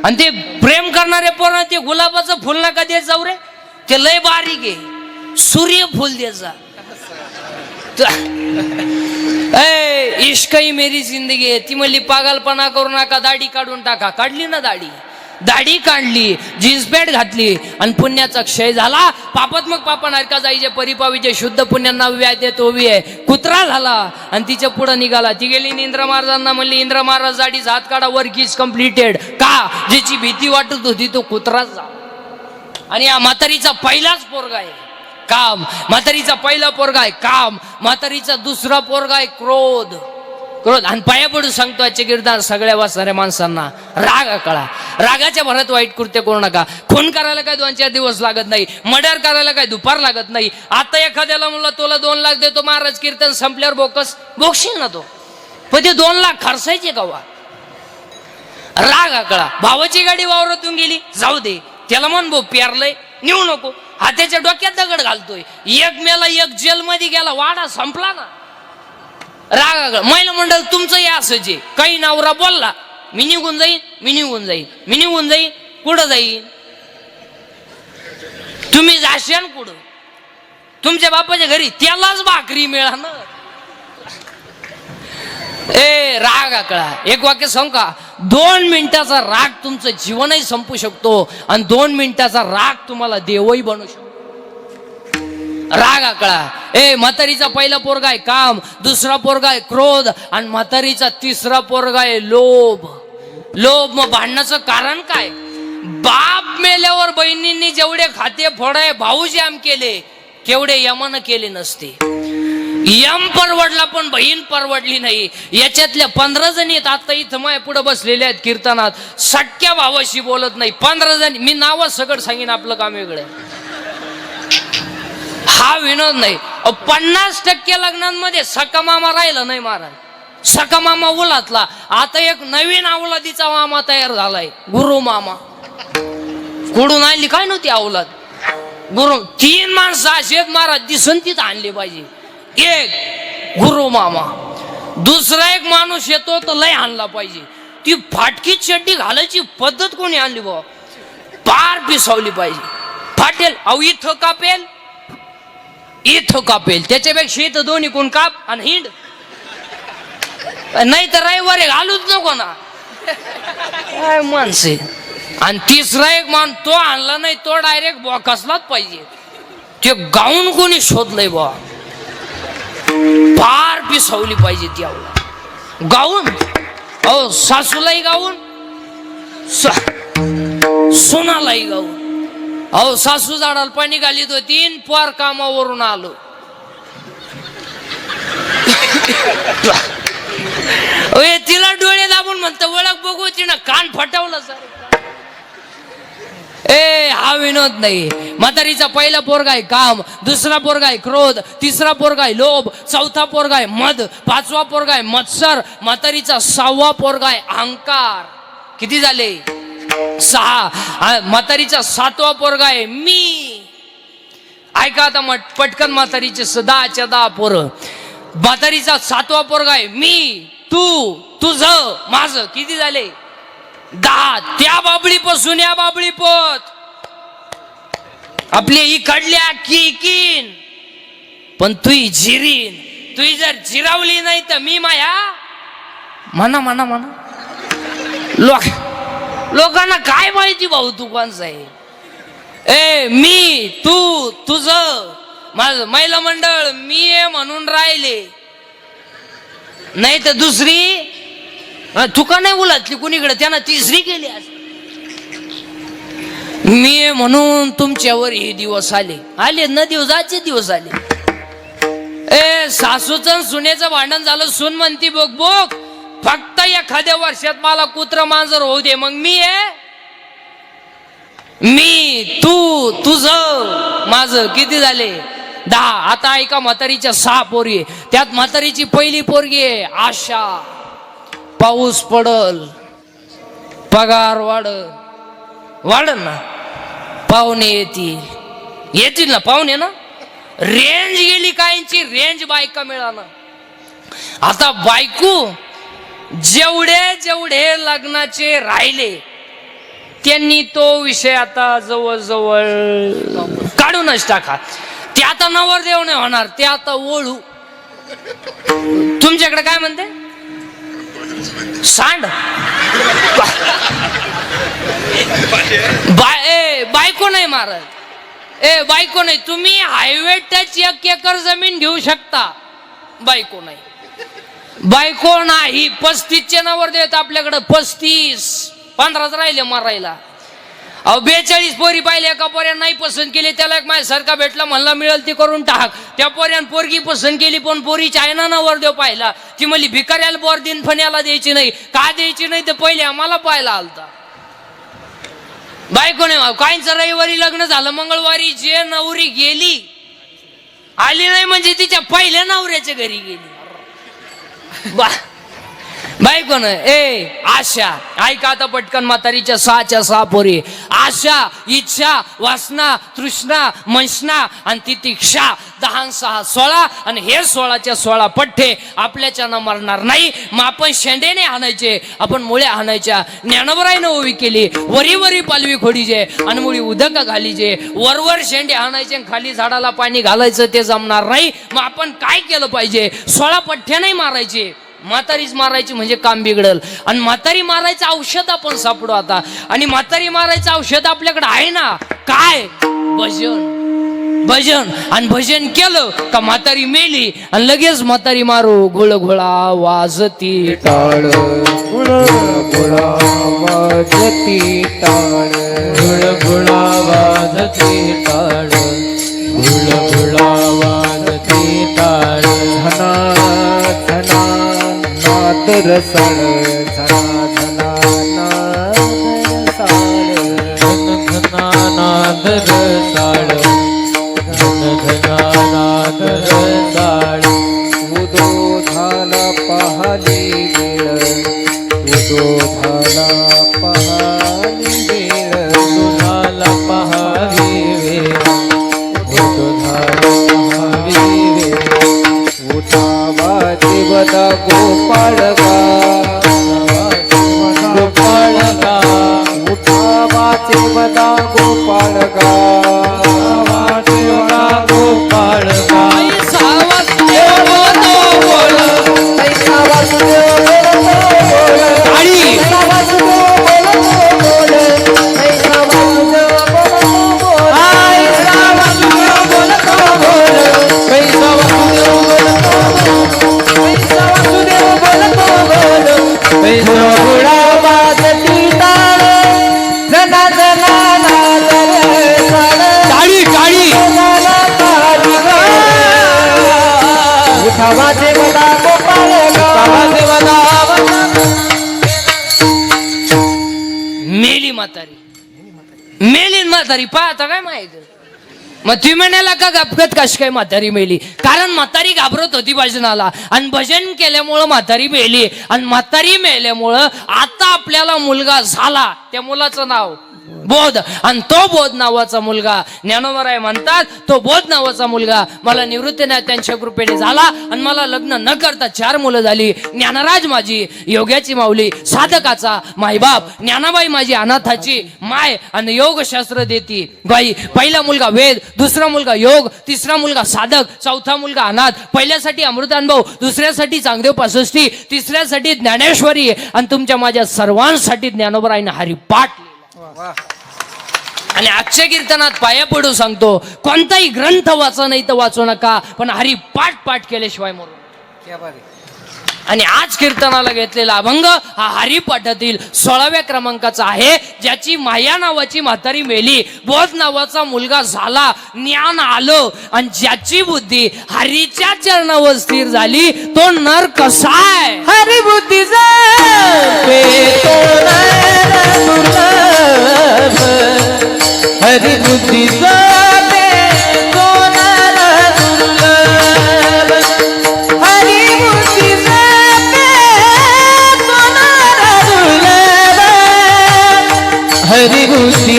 आणि ते प्रेम करणारे पोरं ते गुलाबाचं फुल नका देत जाऊ रे, ते लय बारीक आहे, सूर्यफूल द्यायचा. इश्क ही मेरी जिंदगी आहे. ती म्हणली पागलपणा करू नका, दाढी काढून टाका. काढली ना दाढी काढली, जीन्स पॅन्ट घातली आणि पुण्याचा क्षय झाला. पापात्मक पापा नरका जाईचे परिपावीचे, शुद्ध पुण्यांना व्याज तो बी आहे. कुत्रा झाला आणि तिच्या पुढे निघाला. ती गेली इंद्र महाराजांना म्हणली, इंद्र महाराज दाढीच हात काढा, वर्क इज कम्प्लिटेड. का? ज्याची भीती वाटत होती तो कुत्राच झाला. आणि या म्हातारीचा पहिलाच पोरगा आहे काम, म्हातारीचा पहिला पोरगा आहे काम, म्हातारीचा दुसरा पोरगा आहे क्रोध. आणि पाया पडून सांगतो आजचे गिरदार सगळ्या वाचणाऱ्या माणसांना, राग कळा. रागाच्या भरात वाईट कृत्य करू नका. खून करायला काय 2-4 दिवस लागत नाही, मर्डर करायला काय दुपार लागत नाही. आता एखाद्याला म्हणलं तुला 2 लाख देतो, महाराज कीर्तन संपल्यावर बोकशील ना तो, पण ते 2 लाख खर्चायचे कवा? राग कळा. भावाची गाडी वावरातून गेली, जाऊ दे, त्याला म्हण भाऊ पेरलंय, नेऊ नको. हाताच्या डोक्यात दगड घालतोय, एक मेला एक जेलमध्ये गेला, वाडा संपला ना. राग. महिला मंडळ तुमचं या असंच आहे. काही नवरा बोलला, मी निघून जाईन, कुठं जाईन? तुम्ही जाशान कुठं? तुमच्या बापाच्या घरी त्यालाच भाकरी मिळा ना. राग कळा. एक वाक्य सांगू का? 2 मिनिटाचा राग तुमचं जीवनही संपू शकतो आणि 2 मिनिटाचा राग तुम्हाला देवही बनवू शकतो. राग कळा. म्हातारीचा पहिला पोरगा आहे काम, दुसरा पोरगा आहे क्रोध आणि म्हातारीचा तिसरा पोरगा आहे लोभ. मग भांडणाचं कारण काय? बाप मेल्यावर बहिणींनी जेवढे खाते फोडाय भाऊजाम केले तेवढे यमानं केले नसते. यम परवडला पण बहीण परवडली नाही. याच्यातल्या 15 जणी आहेत आता इथं माय पुढे बसलेल्या आहेत कीर्तनात, सख्या भावाशी बोलत नाही. 15 जणी, मी नाव सगळं सांगेन, आपलं काम वेगळं. हा विनोद नाही. 50% लग्नांमध्ये सका मामा राहिला नाही महाराज. सका मामा उलातला. आता एक नवीन अवलादीचा मामा तयार झालाय, गुरु मामा. कुठून आणली काय नव्हती अवलाद? गुरु. 3 माणसं अशी आहेत महाराज, दिसन तिथं आणली पाहिजे. एक गुरु मामा, दुसरा एक माणूस येतो तर लय आणला पाहिजे. ती फाटकी चड्डी घालायची पद्धत कोणी आणली बा? पार पिसावली पाहिजे. फाटेल अहो, इथं कापेल त्याच्यापेक्षा इथं दोन्ही कोण काप आणि हिंड, नाही तर रविवारी घालूच नको ना. काय माणसे. आणि तिसरा एक मान तो आणला नाही, तो डायरेक्ट बॉकसलाच पाहिजे. ते गाऊन कोणी शोधलंय बा? पार पिसावली पाहिजे ती गाऊन. अहो, सासूलाही गाऊन, सुनालाही गाऊन. अहो, सासू झाडाला पाणी घालीत होती, पोर कामावरून आलो. तिला डोळे दाबून म्हणतं ओळख बघू, तिनं कान फटवलं सर. हा विनोद नाही. म्हातारीचा पहिला पोरगा आहे काम, दुसरा पोरगा आहे क्रोध, तिसरा पोरगा आहे लोभ, चौथा पोरगा आहे मद, 5वा पोरगा आहे मत्सर, म्हातारीचा 6वा पोरगा आहे अहंकार. किती झाले? 6. म्हातारीचा 7वा पोरगा आहे मी. ऐका आता पटकन, म्हातारीचे 10च्या 10 पोरं. म्हातारीचा 7वा पोरगा आहे मी, तू, तुझं, माझं. किती झाले? 10. त्या बाबळीपासून या बाबळी पोत आपली इकडल्या किन, पण तुही जिरीन. तुही जर जिरावली नाही तर मी माया म्हणा. लोकांना काय माहिती भाऊ तू कोणचा आहे? मी, तू, तुझं, माझं. महिला मंडळ मी आहे म्हणून राहिले, नाही तर दुसरी. तू का नाही उलटली कुणीकडे? त्यानं तिसरी केली. मी म्हणून तुमच्यावर हे दिवस आले न दिवसाचे दिवस आले. सासूचं सुनेचं भांडण झालं, सून म्हणती बघ फक्त एखाद्या वर्षात मला कुत्र मांजर होऊ दे, मग मी, तू, तुझं, माझं. किती झाले? 10. आता ऐका, म्हातारीच्या 6 पोरी. त्यात म्हातारीची पहिली पोरगी आहे आशा. पाऊस पडल, पगार वाढल ना, पाहुणे येतील ना पाहुणे ना. रेंज गेली काहींची, रेंज बायका मिळाला. आता बायको जेवढे लग्नाचे राहिले त्यांनी तो विषय आता जवळजवळ काढूनच टाका. ते आता नवरदेव नाही होणार, ते आता ओळू. तुमच्याकडे काय म्हणते? सांड. बायको नाही मारत. बायको नाही. तुम्ही हायवे टच 1 एकर जमीन घेऊ शकता, बायको नाही. बायको नाही. 35चे नवरदेव आहेत आपल्याकडे. 35. 15च राहिले मारायला. 42 पोरी पाहिले. एका पोऱ्यानं नाही पसंत केली, त्याला एक माझ्यासारखा भेटला, म्हणला मिळेल ती करून टाक. त्या पोऱ्यानं पोरगी पसंत केली, पण पोरीची आहे ना नवरदेव पाहिला. ती म्हणली भिकाऱ्याला बोर दिन फण्याला द्यायची नाही. का द्यायची नाही? तर पहिले आम्हाला पाहायला आलता. बायको नाही. काहींचं रविवारी लग्न झालं, मंगळवारी जे नवरी गेली आली नाही म्हणजे तिच्या पहिल्या नवऱ्याच्या घरी गेली. बायको न आशा. ऐका आता पटकन म्हातारीच्या 6च्या 6 पोरी. आशा, इच्छा, वासना, तृष्णा, मंशना आणि तितिक्षा. 10 6 16 आणि हे 16च्या 16 पठ्ठे आपल्याच्यानं मरणार नाही. मग आपण शेंडेने हाणायचे, आपण मुळे हाणायच्या. ज्ञानोबराईनं ओवी केली, वरी वरी पालवी खोडीचे आणि मुळी उदक घालीचे. वरवर शेंडे हाणायचे, खाली झाडाला पाणी घालायचं, ते जमणार नाही. मग आपण काय केलं पाहिजे? 16 पठ्ठे नाही मारायचे, म्हातारीच मारायची म्हणजे काम बिघडल. आणि म्हातारी मारायचं औषध आपण सापडू आता. आणि म्हातारी मारायचं औषध आपल्याकडे आहे ना. काय? भजन. भजन. आणि भजन केलं का म्हातारी मेली आणि लगेच म्हातारी मारू. घुळघुळा वाजती टाळ, घुळघुळा वाजती टाळ, घुळघुळा वाजती टाळ, घुळघुळा वाजती टाळ. झना झना नाद रसाळ, झना झना नाद रसाळ, झन झना नाद रसाळ, झन झना नाद रसाळ. उदो झाला पहाली वेळ, उदो झाला पहाली वेळ, उदो झाला पहाली वेळ, उदो झाला पहाली वेळ. उठावा देवता गोपाळ गा, गोपाळ गा. उठावा देवता गोपाळ गा, देवता गोपाळ गा. मेली म्हातारी. मेली म्हातारी. पाहता काय माहिती. मग ती म्हणाला का गपगत कशी काय म्हातारी मेली? कारण म्हातारी घाबरत होती भजनाला आणि भजन केल्यामुळं म्हातारी मेली. आणि म्हातारी मेल्यामुळं आता आपल्याला मुलगा झाला. त्या मुलाचं नाव बोध. आणि तो बोध नावाचा मुलगा, ज्ञानोबराय म्हणतात, तो बोध नावाचा मुलगा मला निवृत्तीनाथ त्यांच्या कृपेने झाला. आणि मला लग्न न करता 4 मुलं झाली. ज्ञानराज माझी योग्याची माऊली, साधकाचा मायबाप, ज्ञानाबाई माझी अनाथाची माय आणि योगशास्त्र देती बाई. पहिला मुलगा वेद, दुसरा मुलगा योग, तिसरा मुलगा साधक, चौथा मुलगा अनाथ. पहिल्यासाठी अमृतानुभव, दुसऱ्यासाठी चांगदेव पासष्टी, तिसऱ्यासाठी ज्ञानेश्वरी आणि तुमच्या माझ्या सर्वांसाठी ज्ञानोबरायनं हरिपाठ. आणि आजच्या कीर्तनात पाया पडू सांगतो, कोणताही ग्रंथ वाचा नाही तर वाचू नका, पण हरिपाठ पाठ केल्याशिवाय मरू. आणि आज कीर्तनाला घेतलेला अभंग हा हरिपाठातील 16व्या क्रमांकाचा आहे. ज्याची माया नावाची म्हातारी मेली, बोध नावाचा मुलगा झाला, ज्ञान आलं आणि ज्याची बुद्धी हरीच्या चरणावर स्थिर झाली, तो नर कसा आहे? हरिबुद्धी हरिबुद्धी हरिबुद्धी